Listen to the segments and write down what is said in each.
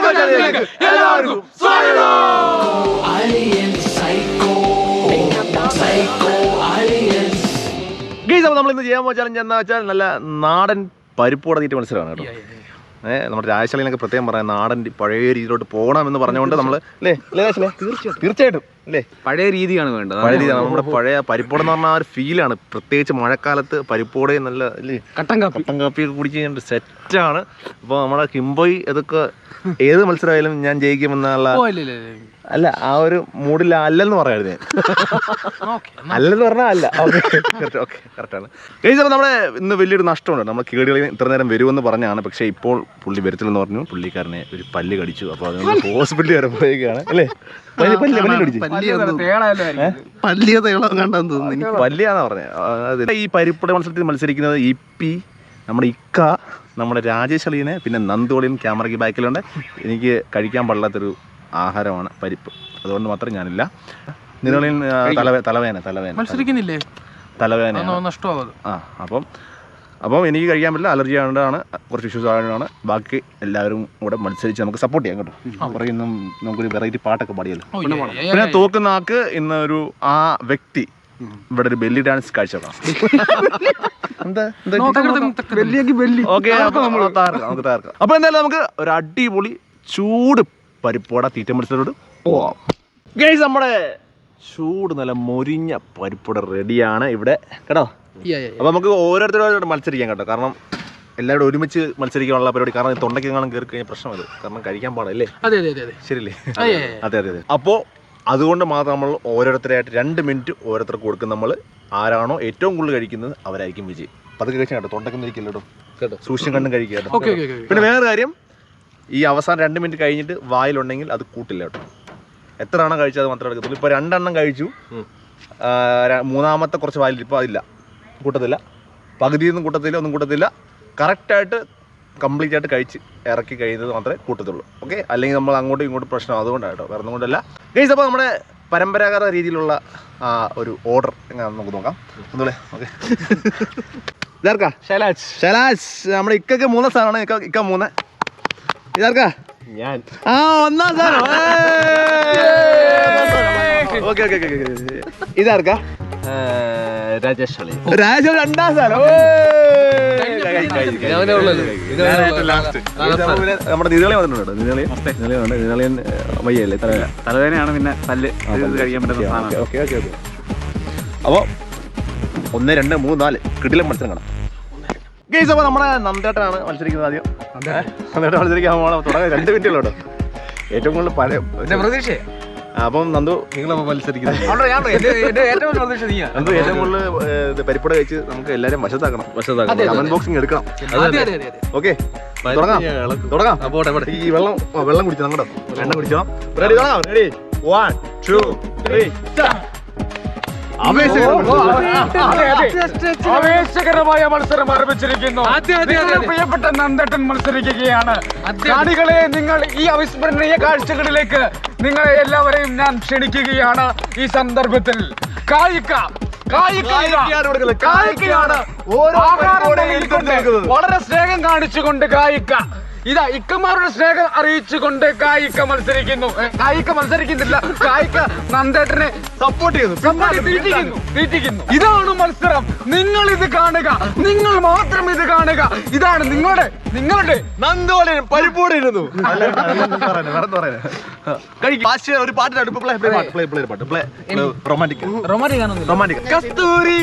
എല്ലാവർക്കും നമ്മൾ ഇന്ന് ചെയ്യാൻ പോകുന്ന ചലഞ്ച് എന്താ വെച്ചാൽ നല്ല നാടൻ പരിപ്പോട തീറ്റ മത്സരമാണ് കേട്ടോ. നമ്മുടെ രാജശാലിനൊക്കെ പ്രത്യേകം പറയാം, നാടൻ പഴയ രീതിയിലോട്ട് പോകണമെന്ന് പറഞ്ഞുകൊണ്ട് നമ്മൾ അല്ലേ തീർച്ചയായിട്ടും അല്ലേ പഴയ രീതിയാണ് വേണ്ടത്. പഴയ രീതിയാണ് നമ്മുടെ പഴയ പരിപ്പോട എന്ന് പറഞ്ഞാൽ ആ ഒരു ഫീലാണ്. പ്രത്യേകിച്ച് മഴക്കാലത്ത് പരിപ്പോടയും നല്ല അല്ലേ കട്ടൻ കാപ്പിയൊക്കെ കുടിച്ച് കഴിഞ്ഞിട്ട് സെറ്റാണ്. അപ്പോൾ നമ്മുടെ കിംബോയ് ഇതൊക്കെ ഏത് മത്സരമായാലും ഞാൻ ജയിക്കുമെന്നുള്ള അല്ല ആ ഒരു മൂഡിൽ അല്ലെന്ന് പറയാതെ അല്ലെന്ന് പറഞ്ഞാൽ അല്ല. ഓക്കെ കറക്റ്റാണ്. കഴിച്ചപ്പോൾ നമ്മുടെ ഇന്ന് വലിയൊരു നഷ്ടമുണ്ട്. നമ്മൾ കേടുകളിൽ ഇത്ര നേരം വരുമെന്ന് പറഞ്ഞാണ്, പക്ഷേ ഇപ്പോൾ പുള്ളി വരത്തില്ലെന്ന് പറഞ്ഞു. പുള്ളിക്കാരനെ ഒരു പല്ല് കടിച്ചു. അപ്പോൾ അതുകൊണ്ട് ഹോസ്പിറ്റലിൽ വരെ പോയേക്കാണ് അല്ലേ. പല്ലിയാന്നാ പറഞ്ഞത്. ഈ പരിപ്പട മത്സരത്തിൽ മത്സരിക്കുന്നത് ഇപ്പി, നമ്മുടെ ഇക്ക, നമ്മുടെ രാജേഷ് അളിയനെ, പിന്നെ നന്ദോളിയും ക്യാമറയ്ക്ക് ബാക്കിലുണ്ട്. എനിക്ക് കഴിക്കാൻ പാടില്ലാത്തൊരു ആഹാരമാണ് പരിപ്പ്, അതുകൊണ്ട് മാത്രം ഞാനില്ല. നിലവിൽ തലവേദന മത്സരിക്കുന്നില്ലേ, തലവേദന നഷ്ടമാകും. അപ്പം എനിക്ക് കഴിക്കാൻ പറ്റില്ല, അലർജി ആയതുകൊണ്ടാണ്, കുറച്ച് ഇഷ്യൂസ് ആയതുകൊണ്ടാണ്. ബാക്കി എല്ലാവരും കൂടെ മത്സരിച്ച് നമുക്ക് സപ്പോർട്ട് ചെയ്യാം കേട്ടോ. പുറകെ ഇന്നും നമുക്കൊരു വെറൈറ്റി പാട്ടൊക്കെ പാടിയല്ലോ. പിന്നെ തോക്കുന്ന ആൾക്ക് ഇന്നൊരു ആ വ്യക്തി ഇവിടെ ഒരു ബെല്ലി ഡാൻസ് കാഴ്ചവെക്കണം. ഓക്കെ, അപ്പൊ എന്തായാലും നമുക്ക് ഒരു അടിപൊളി ചൂട് പരിപ്പോട തീറ്റ മത്സരത്തോട് പോവാം. ഗൈസ്, നമ്മുടെ ചൂട് നല്ല മൊരിഞ്ഞ പരിപ്പോട റെഡിയാണ് ഇവിടെ കേട്ടോ. അപ്പൊ നമുക്ക് ഓരോരുത്തരോട് മത്സരിക്കാം കേട്ടോ. കാരണം എല്ലാവരും ഒരുമിച്ച് മത്സരിക്കാനുള്ള പരിപാടി. കാരണം തൊണ്ടയ്ക്കെങ്ങാനും കയറി കഴിഞ്ഞാൽ പ്രശ്നം അത്, കാരണം കഴിക്കാൻ പാടല്ലേ. ശരിയല്ലേ? അതെ. അപ്പോ അതുകൊണ്ട് മാത്രം നമ്മൾ ഓരോരുത്തരായിട്ട് 2 മിനിറ്റ് ഓരോരുത്തർക്ക് കൊടുക്കും. നമ്മൾ ആരാണോ ഏറ്റവും കൂടുതൽ കഴിക്കുന്നത് അവരായിരിക്കും വിജയം. പതുക്കെ കഴിച്ചാൽ കേട്ടോ, തൊണ്ടയ്ക്കൊന്നും ഇരിക്കില്ല കേട്ടോ, സൂക്ഷ്യം കണ്ടും കഴിക്കുക കേട്ടോ. പിന്നെ വേറെ കാര്യം, ഈ അവസാനം 2 മിനിറ്റ് കഴിഞ്ഞിട്ട് വായിലുണ്ടെങ്കിൽ അത് കൂട്ടില്ല കേട്ടോ. എത്രയാണോ കഴിച്ചത് അത് മാത്രമേ എടുക്കത്തുള്ളൂ. ഇപ്പോൾ 2 എണ്ണം കഴിച്ചു, മൂന്നാമത്തെ കുറച്ച് വായിൽ ഇപ്പോൾ അതില്ല, കൂട്ടത്തില്ല. പകുതിയൊന്നും കൂട്ടത്തില്ല, ഒന്നും കൂട്ടത്തില്ല. കറക്റ്റായിട്ട് കംപ്ലീറ്റ് ആയിട്ട് കഴിച്ച് ഇറക്കി കഴിയുന്നത് മാത്രമേ കൂട്ടത്തുള്ളൂ. ഓക്കെ, അല്ലെങ്കിൽ നമ്മൾ അങ്ങോട്ടും ഇങ്ങോട്ടും പ്രശ്നം അതുകൊണ്ടാണ് കേട്ടോ, വേറെ ഒന്നും കൊണ്ടല്ല. ഗൈസ്, അപ്പോൾ നമ്മുടെ പരമ്പരാഗത രീതിയിലുള്ള ഒരു ഓർഡർ എങ്ങനെയാണെന്ന് നമുക്ക് നോക്കാം. ഒന്നുകൂടെ ഓക്കെ. ഇതാർക്കാ? ശലാജ്. നമ്മുടെ ഇക്കൊക്കെ 3 സാധനമാണ്. ഇക്ക 3. ഇതാർക്കാ? ഞാൻ. ആ, 1-ാം സാധനം. ഓക്കെ. ഇതാർക്കാ? രാജേഷ് 2-ാം സാധനം. നമ്മുടെ നിതളി വന്നിട്ടുണ്ട്. നിതളിയൻ വയ്യല്ലേ, തലവേദനയാണ്. പിന്നെ പല്ല് കഴിക്കാൻ പറ്റുന്ന. ഓക്കെ. അപ്പോൾ 1, 2, 3, 4 കിടിലൻ മത്സരം കാണാം. ഗൈസ്, അപ്പോൾ നമ്മുടെ നന്ദേട്ടനാണ് മത്സരിക്കുന്നത്. ആദ്യം നന്ദേട്ടൻ മത്സരിക്കാൻ പോകണം. തുടങ്ങാൻ 2 മിനിറ്റുള്ളൂ കേട്ടോ. ഏറ്റവും കൂടുതൽ പഴയ പ്രതീക്ഷ. അപ്പം നന്ദു നിങ്ങൾ മത്സരിക്കുന്നത് ഏറ്റവും കൂടുതൽ പരിപ്പട കഴിച്ച് നമുക്ക് എല്ലാവരും വശത്താക്കണം. കമന്റ് ബോക്സിങ് എടുക്കണം. ഓക്കെ, തുടങ്ങാം. ഈ വെള്ളം കുടിച്ചോ, അങ്ങോട്ടോ വെള്ളം കുടിച്ചോ. റെഡി? 1, 2, 3 ആവേശകരമായ മത്സരം ആരംഭിച്ചിരിക്കുന്നു. പ്രിയപ്പെട്ട നന്ദേട്ടൻ മത്സരിക്കുകയാണ്. കാണികളെ, നിങ്ങൾ ഈ അവിസ്മരണീയ കാഴ്ചകളിലേക്ക് നിങ്ങളെ എല്ലാവരെയും ഞാൻ ക്ഷണിക്കുകയാണ്. ഈ സന്ദർഭത്തിൽ കായിക്കയാണ് വളരെ സ്നേഹം കാണിച്ചുകൊണ്ട് കായിക്ക ഇതാ ഇക്കമാരുടെ സ്നേഹം അറിയിച്ചുകൊണ്ട് കായിക്ക മത്സരിക്കുന്നു. കായിക്ക മത്സരിക്കുന്നില്ല, കായിക്ക നന്ദേട്ടനെ സപ്പോർട്ട് തീറ്റിക്കുന്നു. ഇതാണ് മത്സരം. നിങ്ങൾ ഇത് കാണുക, നിങ്ങൾ മാത്രം ഇത് കാണുക. ഇതാണ് നിങ്ങളുടെ നന്ദോളിനും പരിപ്പൂടിയിരുന്നു. ഒരു പാട്ടിന് റൊമാൻറ്റിക്. കസ്തൂരി,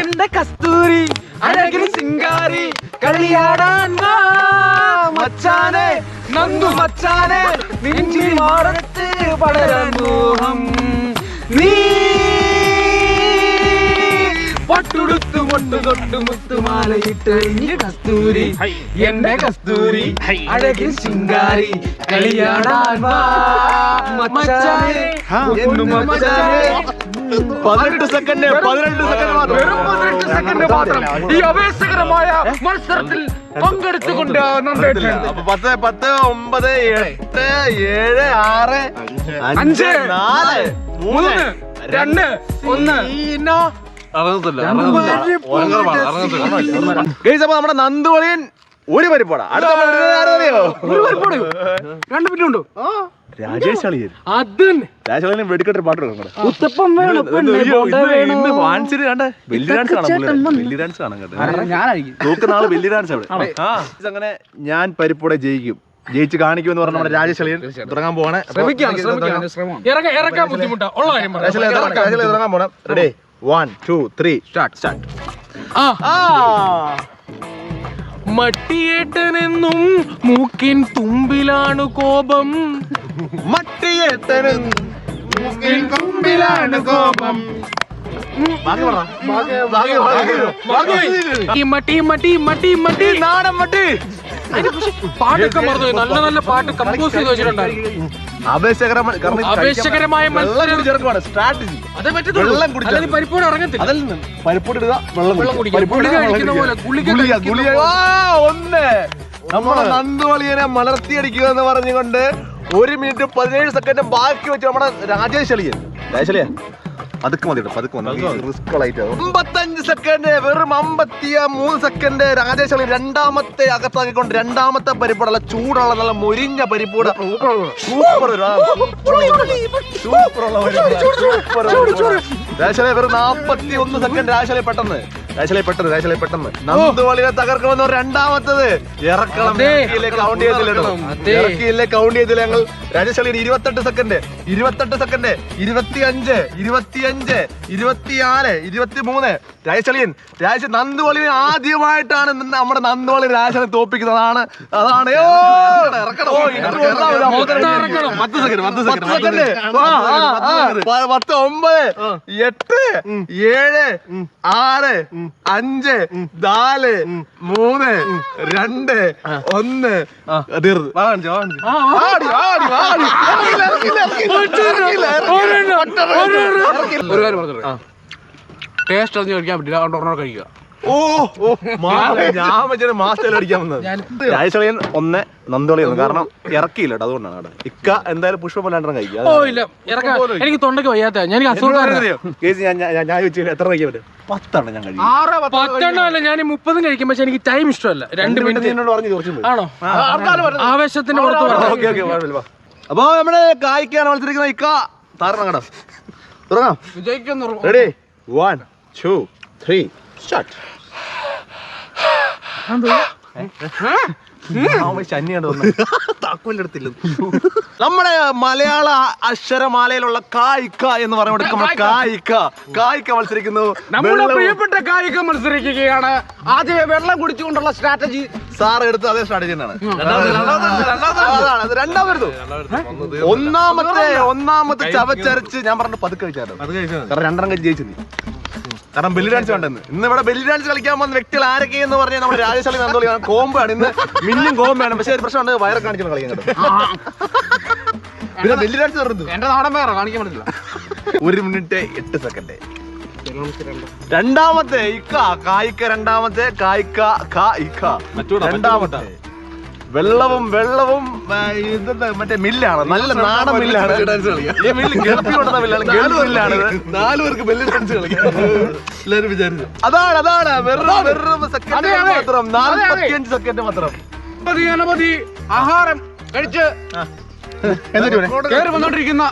എന്റെ കസ്തൂരി, അഴകിൽ സിംഗാരി, കളിയാടാൻ മച്ചാനെ, നന്ദു മച്ചാനെ, നിഞ്ചി മാറത്ത് പടരാൻ മോഹം. നീ പട്ടുടുത്തു മൊട്ടു തൊട്ടു മുത്തുമാലയിട്ട് കസ്തൂരി, എന്റെ കസ്തൂരി, അഴകിൽ ശിങ്കാരി, കളിയാടാൻ മച്ചാനെ. 18 സെക്കൻഡ് മാത്രം ഈ ആവേശകരമായ മത്സരത്തിൽ പങ്കെടുത്തുകൊണ്ട് 10, 9, 8, 7, 6, 5, 4, 3, 2, 1. നമ്മുടെ നന്ദുവളിയൻ ഒരു പരിപ്പോട. അടുത്ത നമ്മൾ ഇടുന്നത് ആരെന്നറിയോ? ഒരു പരിപ്പോടയോ? 2 മിനിറ്റ് ഉണ്ടോ? രാജേഷ് അളിയൻ. അത് തന്നെ. രാജേഷ് അളിയൻ വെടിക്കെട്ടൊരു പാട്ട് കൊടുക്കണം. ഉത്തപ്പം വേണം, ഇന്ന് ഫാൻസിന് കണ്ട വലിയ ഡാൻസ് കാണാം. വലിയ ഡാൻസ് കാണാം കേട്ടോ. നോക്കുന്ന ആള് വലിയ ഡാൻസ് അവിടെ. അങ്ങനെ ഞാൻ പരിപ്പോടെ ജയിച്ച് കാണിക്കുമെന്ന് പറഞ്ഞ നമ്മുടെ രാജേഷ് അളിയൻ തുടങ്ങാൻ പോവാണ്. ഇറക്കാൻ ബുദ്ധിമുട്ടാ ഉള്ള കാര്യം തുടങ്ങാൻ പോണം. Ready 1 2 3 start. മട്ടിയേട്ടനെന്നും മൂക്കിൻ തുമ്പിലാണ് കോപം. മട്ടിയേട്ടനും മൂക്കിൻ തുമ്പിലാണ് കോപം. നാടൻ മട്ടി. പാട്ടൊക്കെ മറന്നു. നല്ല നല്ല പാട്ട് കമ്പോസ് ചെയ്ത് വെച്ചിട്ടുണ്ടായിരുന്നു. ആവേശകരമായ സ്ട്രാറ്റജി. അതേ പറ്റത്തുള്ളൂ. പരിപ്പോട് ഇറങ്ങത്തില്ല. അതിൽ നിന്ന് പരിപ്പോടിടുക, വെള്ളം കുടിക്കുക. ഒന്ന് നമ്മുടെ നന്ദുവളിയനെ മലർത്തിയടിക്കുക എന്ന് പറഞ്ഞുകൊണ്ട് 1 മിനിറ്റ് 17 സെക്കൻഡ് ബാക്കി വെച്ച് നമ്മുടെ രാജേഷ് അളിയൻ. പതുക്കെ മതി, പതുക്കെ മതി. 55 സെക്കൻഡ്, വെറും 53 സെക്കൻഡ് രാജേഷ് അളിയൻ രണ്ടാമത്തെ അകത്താക്കിക്കൊണ്ട് രണ്ടാമത്തെ പരിപ്പൂടല്ല, ചൂടുള്ള നല്ല മൊരിഞ്ഞ പരിപ്പൂട. സൂപ്പർ രാജേഷ് വെറും 41 സെക്കൻഡ്. രാജേഷ് പെട്ടെന്ന് നന്ദുവളിനെ തകർക്കണമെന്ന് രണ്ടാമത്തത് ഇറക്കണം. കൗണ്ട് ചെയ്തില്ല ഞങ്ങൾ. രാജേഷ് അളിയൻ 28 സെക്കൻഡ്, 25, 25, 24, 23. രാജേഷ് നന്ദുവളിനെ ആദ്യമായിട്ടാണ് നമ്മുടെ നന്ദുവളി രാജേഷിനെ തോപ്പിക്കുന്നത്. അതാണ് 9, 8, ടേസ്റ്റ് അറിഞ്ഞ് കഴിക്കാൻ പറ്റില്ല, അതുകൊണ്ട് കഴിക്കുക. രാജേഷ് അളിയൻ 1, നന്ദുവളി 1. കാരണം ഇറക്കിയില്ല കേട്ടോ, അതുകൊണ്ടാണ്. ഇക്ക എന്തായാലും പുഷ്പം 2 കഴിക്കുക. എനിക്ക് തൊണ്ടയ്ക്ക് വയ്യാത്ത ഞാൻ ഞാൻ ചോദിച്ചു എത്ര കഴിക്കാൻ പറ്റും? 10 ഞാൻ കഴിക്കും. 10 അല്ല, ഞാൻ 30 കഴിക്കും. പക്ഷെ എനിക്ക് ടൈം ഇഷ്ടമല്ല. 2 മിനിറ്റ് പറഞ്ഞു. ആണോ? ആവേശത്തിന്റെ പുറത്ത്. അപ്പൊ നമ്മള് കായ്ക്കാണ് മത്സരിക്കുന്ന ഇക്ക താരണം കേട്ടോ. തുടങ്ങാം. Ready 1 2 3 start. നമ്മുടെ മലയാള അക്ഷരമാലയിലുള്ള കായിക്ക എന്ന് പറയുമ്പോൾ കായിക്ക മത്സരിക്കുന്നു. നമ്മുടെ പ്രിയപ്പെട്ട കായിക മത്സരിക്കുകയാണ്. ആദ്യമേ വെള്ളം കുടിച്ചുകൊണ്ടുള്ള സ്ട്രാറ്റജി സാർ എടുത്ത് അതേ സ്ട്രാറ്റജി തന്നെയാണ്. രണ്ടാമത് ഒന്നാമത്തെ ചവച്ചരച്ച് ഞാൻ പറഞ്ഞു പതുക്കെ കഴിച്ചാലോ. കാരണം 2 കഴിച്ച് ജയിച്ചു. കാരണം ബെല്ലി ഡാൻസ് കണ്ടെന്ന്. ഇന്ന് ഇവിടെ ബെല്ലി ഡാൻസ് കളിക്കാൻ വന്ന വ്യക്തികൾ ആരൊക്കെ എന്ന് പറഞ്ഞാൽ നമ്മുടെ രാജേഷ് അളിയൻ നന്ദുവളിയാണ്. കോമ്പാണ് ഇന്ന്, മിന്നും കോമ്പാണ്. പക്ഷെ ഒരു പ്രശ്നമുണ്ട്, വയറെ കാണിക്കണം കളിക്കാൻ കേട്ടോ. പിന്നെ ബെല്ലി ഡാൻസ് പറഞ്ഞു എന്റെ നാടൻ വേറെ കാണിക്കാൻ പറ്റില്ല. 1 മിനിറ്റ് 8 സെക്കൻഡ്. രണ്ടാമത്തെ കായിക്ക, രണ്ടാമത്തെ രണ്ടാമത്തെ വെള്ളവും മറ്റേ മില്ലാണ്. നല്ല നാടൻ മില്ലാണ്. ഈ മില്ല് ഗൾഫിൽ കൊടുത്ത മില്ലാണ്. ഗൾഫ് മില്ലാണ്. 4 പേർക്ക് ബെല്ലി ഡാൻസ് കളിക്കാം. എല്ലാവരും വിചാരിച്ചു അതാണ്. വെറും സെക്കൻഡ് മാത്രം, 45 സെക്കൻഡ് മാത്രം. ഗണപതി ആഹാരം കഴിച്ച് കയറി വന്നോണ്ടിരിക്കുന്ന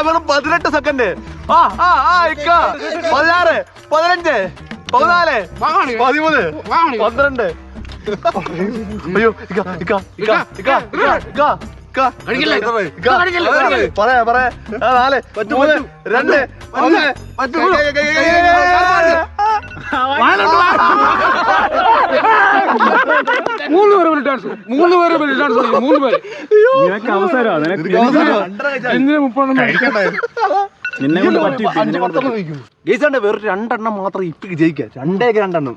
വെറും 18 സെക്കൻഡ്. 16, 15, 14, 13, 12. അയ്യോ പറയാ 4, 3, 2, 1. വെറും 2 മാത്രം ഇപ്പിക്ക് ജയിക്കാം. 2 കഴിക്കണം.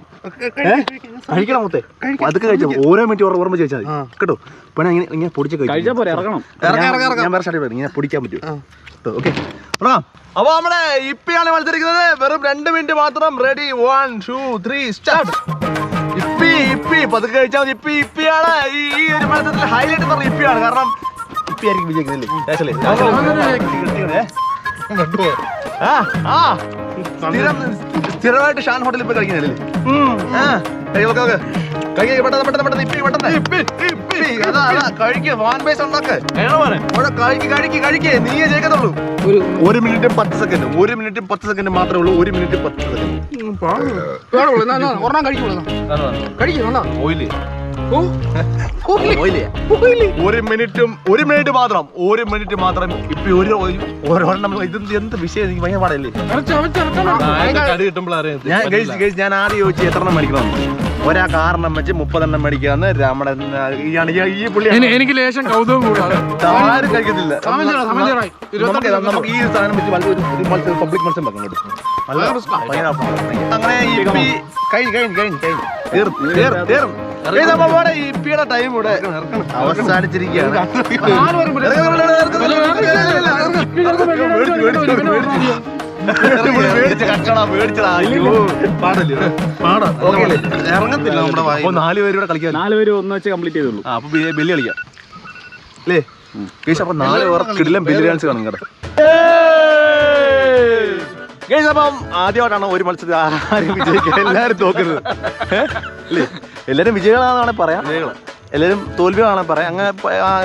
മൊത്തം അതൊക്കെ കഴിച്ചാൽ ഓരോ മിനിറ്റ് ഓർമ്മ ചോദിച്ചാൽ മതി കേട്ടോ. പിന്നെ ഇങ്ങനെ പൊടിച്ച് കഴിച്ചാൽ ഞാൻ വേറെ സ്റ്റാർട്ട് ഇങ്ങനെ പൊടിക്കാൻ പറ്റും. ഓക്കെ. അപ്പൊ നമ്മുടെ ഇപ്പിയാണ് മത്സരിക്കുന്നത്. വെറും 2 മിനിറ്റ് മാത്രം. Ready 1 2 3 start. ഇപ്പി പതുക്കെ കഴിച്ചാൽ മതി. ഇപ്പിയാണ് ഈ ഒരു മത്സരത്തിൽ ഹൈലൈറ്റ് എന്ന് പറഞ്ഞ ഇപ്പിയാണ്. കാരണം ഇപ്പി ആയിരിക്കും വിജയിക്കുന്നില്ലേ? സ്ഥിരമായിട്ട് ഷാൻ ഹോട്ടലിൽ പോയി കഴിക്കുന്നില്ലേ? നീയേ ജയിക്കത്തുള്ളൂ. 1 മിനിറ്റും 10 സെക്കൻഡ് 1 മിനിറ്റും 10 സെക്കൻഡ് മാത്രമേ ഉള്ളൂ. 1 മിനിറ്റ് 10 സെക്കൻഡ്. ഒരെണ്ണം കഴിക്കുള്ളൂ. ഓയില് 1 മിനിറ്റ് മാത്രം 1 മിനിറ്റ് മാത്രം. ഇപ്പൊ ഒരെണ്ണം ഇത് എന്ത് വിഷയം എനിക്ക് ഭയങ്കര പാടല്ലേ. ഞാൻ ആദ്യം ചോദിച്ചു എത്രണ്ണം മേടിക്കണമെന്ന്. ഒരാൾക്ക് 6 എണ്ണം വെച്ച് 30 എണ്ണം മേടിക്കാന്ന് നമ്മുടെ ഈ പുള്ളി. എനിക്ക് ലേശം കൗതുകം കൂടാതെ ആരും കഴിക്കത്തില്ല. നമുക്ക് ഈ സാധനം വെച്ച് ഒരു പബ്ലിക് മത്സരം വെക്കണം. അങ്ങനെ ഇപ്പിയുടെ ടൈം ഇവിടെ അവസാനിച്ചിരിക്കുകയാണ്. ഇറങ്ങത്തില്ല നമ്മുടെ 4 പേര് ഇവിടെ കളിക്കാം. 4 പേര് ഒന്ന് വെച്ച് കംപ്ലീറ്റ് ചെയ്തുള്ളൂ. അപ്പൊ ബെല്ലി കളിക്കാം അല്ലേ കേസ്. അപ്പൊ 4 പേർ കിടിലം ബെല്ലി ഡാൻസ് കാണും കേട്ടോ. അപ്പം ആദ്യമായിട്ടാണ് ഒരു മത്സരത്തിൽ ആരും വിജയിക്കുക. എല്ലാരും തോക്കരുത് അല്ലേ. എല്ലാരും വിജയികളാണെന്ന് പറയാം, എല്ലാരും തോൽവിയാണെന്ന് പറയാം. അങ്ങനെ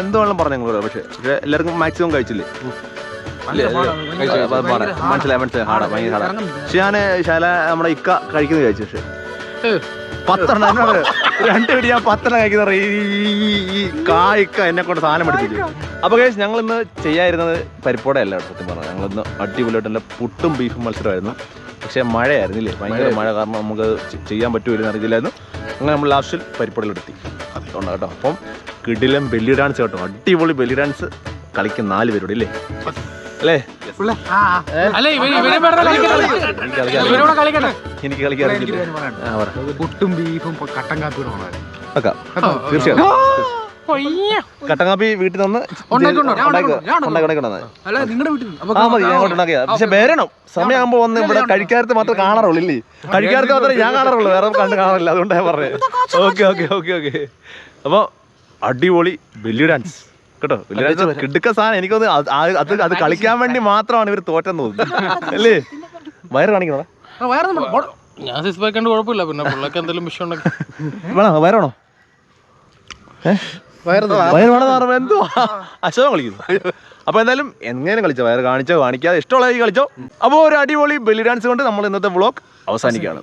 എന്ത് വേണമെങ്കിലും പറഞ്ഞു ഞങ്ങൾ. പക്ഷെ എല്ലാവർക്കും മാക്സിമം കഴിച്ചില്ലേ. മനസ്സിലായി ഹാടാ ഭയങ്കര ഹാടാ. പക്ഷെ ഞാൻ ശാല നമ്മുടെ ഇക്ക കഴിക്കുന്നത് കഴിച്ചു. പക്ഷെ 10 എണ്ണം 2 പിടി ഞാൻ 10 എണ്ണം കഴിക്കുന്ന ഈ കായ്ക്ക എന്നെ കൊണ്ട് സാധനം പഠിപ്പിച്ചു. അപ്പൊ കേസ് ഞങ്ങൾ ഇന്ന് ചെയ്യാതിരുന്നത് പരിപ്പോടെ അല്ല സത്യം പറഞ്ഞത്. ഞങ്ങളിന്ന് അടിപൊളിയായിട്ടുള്ള പുട്ടും ബീഫും മത്സരമായിരുന്നു. പക്ഷെ മഴയായിരുന്നില്ലേ, ഭയങ്കര മഴ കാരണം നമുക്ക് ചെയ്യാൻ പറ്റുമില്ലെന്ന് അറിയില്ലായിരുന്നു. അങ്ങനെ നമ്മൾ ലാസ്റ്റിൽ പരിപ്പോടയിലെടുത്തി അതുകൊണ്ട് കേട്ടോ. അപ്പം കിടിലം ബെല്ലി ഡാൻസ് കേട്ടോ. അടിപൊളി ബെല്ലി ഡാൻസ് കളിക്കും 4 പേരോട് ഇല്ലേ അല്ലേ. എനിക്ക് കളിക്കാൻ പുട്ടും ബീഫും കട്ടൻ കാപ്പിയും തീർച്ചയായും കട്ടൻ കാപ്പി വീട്ടിൽ നിന്ന് ഉണ്ടാക്കിയത്. പക്ഷെ വരണം സമയമാകുമ്പോ വന്ന് ഇവിടെ കഴിക്കാരത്ത് മാത്രമേ കാണാറുള്ളൂ ഇല്ലേ. കഴിക്കാരത്ത് മാത്രമേ ഞാൻ കാണാറുള്ളൂ, വേറെ കണ്ട് കാണാറില്ല. അതുകൊണ്ടാ പറഞ്ഞത്. ഓക്കെ. അപ്പൊ അടിപൊളി ബെല്ലി ഡാൻസ് കേട്ടോ. ബെല്ലി ഡാൻസ് കിടുക്ക സാധനം. എനിക്കൊന്ന് അത് കളിക്കാൻ വേണ്ടി മാത്രമാണ് ഇവർ തോറ്റെന്ന് തോന്നുന്നു അല്ലേ. വയറ് കാണിക്കണോ? ഞാൻ സിക്സ് പാക്ക് കണ്ട് കുഴപ്പമില്ല. പിന്നെ പിള്ളേർക്ക് എന്തെങ്കിലും വിഷയം ഉണ്ടെങ്കിൽ വയറാണോ? വയറ് എന്തോ അശോകം കളിക്കുന്നു. അപ്പൊ എന്തായാലും എങ്ങനെ കളിച്ചോ, വയറ് കാണിച്ചോ കാണിക്കാതെ ഇഷ്ടമുള്ള കളിച്ചോ. അപ്പോൾ ഒരു അടിപൊളി ബെല്ലി ഡാൻസ് കൊണ്ട് നമ്മൾ ഇന്നത്തെ വ്ളോഗ് അവസാനിക്കുകയാണ്.